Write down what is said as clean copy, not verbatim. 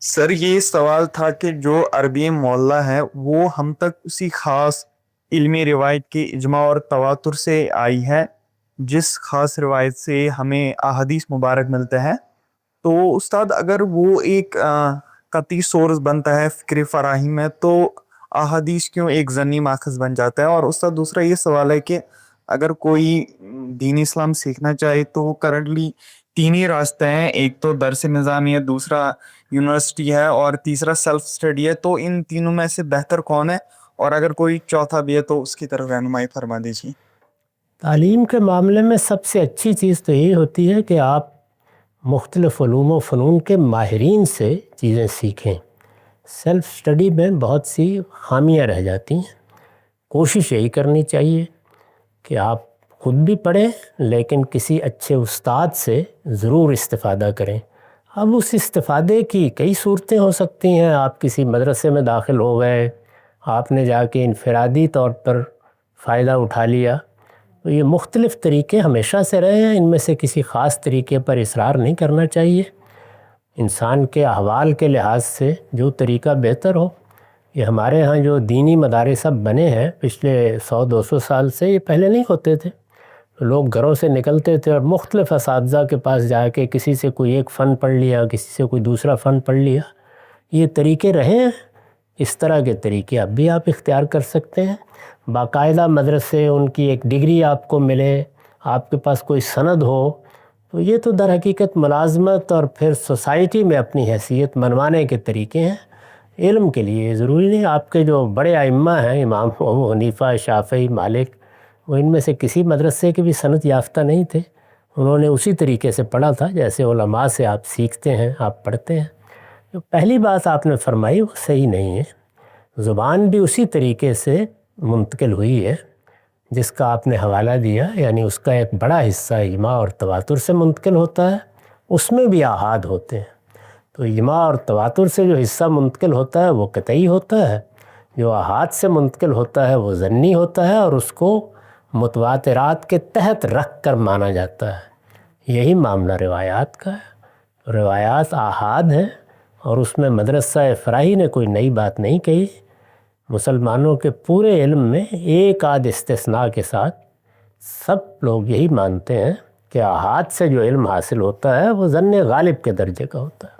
سر یہ سوال تھا کہ جو عربی معلیٰ ہے وہ ہم تک اسی خاص علمی روایت کے اجماع اور تواتر سے آئی ہے جس خاص روایت سے ہمیں احادیث مبارک ملتے ہیں. تو استاد اگر وہ ایک قطعی سورس بنتا ہے فکر فراہی میں تو احادیث کیوں ایک ضمنی ماخذ بن جاتا ہے؟ اور استاد دوسرا یہ سوال ہے کہ اگر کوئی دین اسلام سیکھنا چاہے تو کرنٹلی تین ہی راستے ہیں، ایک تو درس نظامی ہے، دوسرا یونیورسٹی ہے، اور تیسرا سیلف اسٹڈی ہے. تو ان تینوں میں سے بہتر کون ہے؟ اور اگر کوئی چوتھا بھی ہے تو اس کی طرف رہنمائی فرما دیجیے. تعلیم کے معاملے میں سب سے اچھی چیز تو یہی ہوتی ہے کہ آپ مختلف علوم و فنون کے ماہرین سے چیزیں سیکھیں. سیلف اسٹڈی میں بہت سی خامیاں رہ جاتی ہیں. کوشش یہی کرنی چاہیے کہ آپ خود بھی پڑھیں لیکن کسی اچھے استاد سے ضرور استفادہ کریں. اب اس استفادے کی کئی صورتیں ہو سکتی ہیں. آپ کسی مدرسے میں داخل ہو گئے، آپ نے جا کے انفرادی طور پر فائدہ اٹھا لیا، تو یہ مختلف طریقے ہمیشہ سے رہے ہیں. ان میں سے کسی خاص طریقے پر اصرار نہیں کرنا چاہیے. انسان کے احوال کے لحاظ سے جو طریقہ بہتر ہو. یہ ہمارے ہاں جو دینی مدارس اب بنے ہیں پچھلے 100-200 سال سے، یہ پہلے نہیں ہوتے تھے. لوگ گھروں سے نکلتے تھے اور مختلف اساتذہ کے پاس جا کے کسی سے کوئی ایک فن پڑھ لیا، کسی سے کوئی دوسرا فن پڑھ لیا. یہ طریقے رہے ہیں. اس طرح کے طریقے اب بھی آپ اختیار کر سکتے ہیں. باقاعدہ مدرسے، ان کی ایک ڈگری آپ کو ملے، آپ کے پاس کوئی سند ہو، تو یہ تو در حقیقت ملازمت اور پھر سوسائٹی میں اپنی حیثیت منوانے کے طریقے ہیں. علم کے لیے ضروری نہیں. آپ کے جو بڑے ائمہ ہیں، امام ابو حنیفہ، شافعی، مالک، وہ ان میں سے کسی مدرسے کے بھی سند یافتہ نہیں تھے. انہوں نے اسی طریقے سے پڑھا تھا جیسے علماء سے آپ سیکھتے ہیں، آپ پڑھتے ہیں. جو پہلی بات آپ نے فرمائی وہ صحیح نہیں ہے. زبان بھی اسی طریقے سے منتقل ہوئی ہے جس کا آپ نے حوالہ دیا، یعنی اس کا ایک بڑا حصہ اجماع اور تواتر سے منتقل ہوتا ہے. اس میں بھی آحاد ہوتے ہیں. تو اجماع اور تواتر سے جو حصہ منتقل ہوتا ہے وہ قطعی ہوتا ہے، جو آحاد سے منتقل ہوتا ہے وہ ظنی ہوتا ہے، اور اس کو متواترات کے تحت رکھ کر مانا جاتا ہے. یہی معاملہ روایات کا ہے. روایات آحاد ہیں اور اس میں مدرسہ فراہی نے کوئی نئی بات نہیں کہی. مسلمانوں کے پورے علم میں ایک آدھ استثناء کے ساتھ سب لوگ یہی مانتے ہیں کہ آحاد سے جو علم حاصل ہوتا ہے وہ ظن غالب کے درجے کا ہوتا ہے.